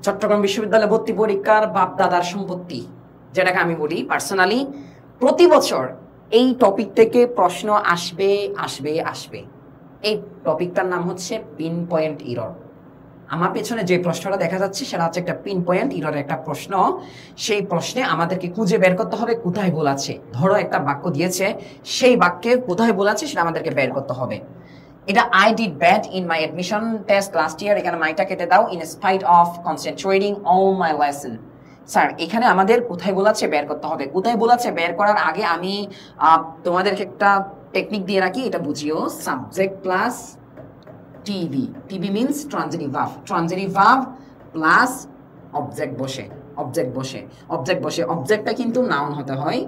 চট্টগ্রাম বিশ্ববিদ্যালয় ভর্তি পরীক্ষার বাপ-দাদার সম্পত্তি, যেটাকে আমি বলি পার্সোনালি, প্রতি বছর এই টপিক থেকে প্রশ্ন আসবে আসবে আসবে। এই টপিকটার নাম হচ্ছে পিন পয়েন্ট ইরর। আমার পেছনে যে প্রশ্নটা দেখা যাচ্ছে সেটা হচ্ছে একটা পিন পয়েন্ট ইররের একটা প্রশ্ন। সেই প্রশ্নে আমাদেরকে খুঁজে বের করতে হবে কোথায় ভুল আছে। ধরো একটা বাক্য দিয়েছে, সেই বাক্যে কোথায় ভুল আছে সেটা আমাদেরকে বের করতে হবে। এটা I did bad in my admission test last year, এখানে মাইটা কেটে দাও। In spite of concentrating all my lesson. Sir এখানে আমাদের কোথায় বলাচ্ছে বের করতে হবে। কোথায় বলাচ্ছে বের করার আগে আমি তোমাদেরকে একটা টেকনিক দিয়ে রাখি, এটা বুঝিও। Subject plus TV, TV means transitive verb, transitive verb plus object বসে, অবজেক্ট বসে, অবজেক্ট বসে। অবজেক্টটা কিন্তু নাউন হতে হয়,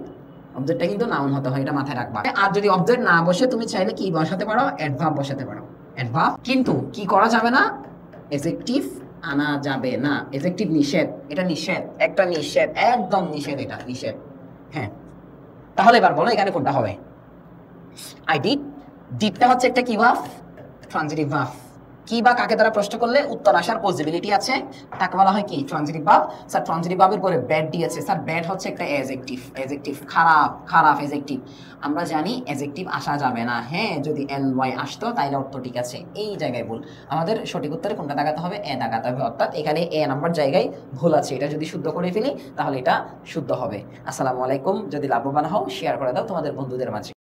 অবজেক্টটা কিন্তু নাউন হতে হয়, এটা মাথায় রাখবা। আর যদি অবজেক্ট না বসে তুমি চাইলে কি বসাতে পারো, অ্যাডভার্ব বসাতে পারো, অ্যাডভার্ব। কিন্তু কি করা যাবে না, অ্যাডজেক্টিভ আনা যাবে না। অ্যাডজেক্টিভ নিষেধ, এটা নিষেধ, একটা নিষেধ, একদম নিষেধ, এটা নিষেধ। হ্যাঁ, তাহলে এবার বলো এখানে কোনটা হবে। আই ডিড, ডিডটা হচ্ছে একটা কি ভার্ব, ট্রানজিটিভ ভার্ব। কি বা কাকে দ্বারা প্রশ্ন করলে উত্তর আসার পসিবিলিটি আছে তাকে বলা হয় কি, ট্রানজিটিভ ভার্ব। স্যার ট্রানজিটিভ ভার্বের পরে ব্যাড দিয়েছে, স্যার ব্যাড হচ্ছে একটা অ্যাডজেক্টিভ, অ্যাডজেক্টিভ খারাপ, খারাপ অ্যাডজেক্টিভ। আমরা জানি অ্যাডজেক্টিভ আসা যাবে না, হ্যাঁ যদি এন ওয়াই আসতো তাইলে অর্থ ঠিক আছে। এই জায়গায় ভুল, আমাদের সঠিক উত্তরে কোনটা দাগাতে হবে, এ দাগাতে হবে। অর্থাৎ এখানে এ নাম্বার জায়গায় ভুল আছে, এটা যদি শুদ্ধ করে ফেলি তাহলে এটা শুদ্ধ হবে। আসসালামু আলাইকুম। যদি লাভবান হও শেয়ার করে দাও তোমাদের বন্ধুদের মাঝে।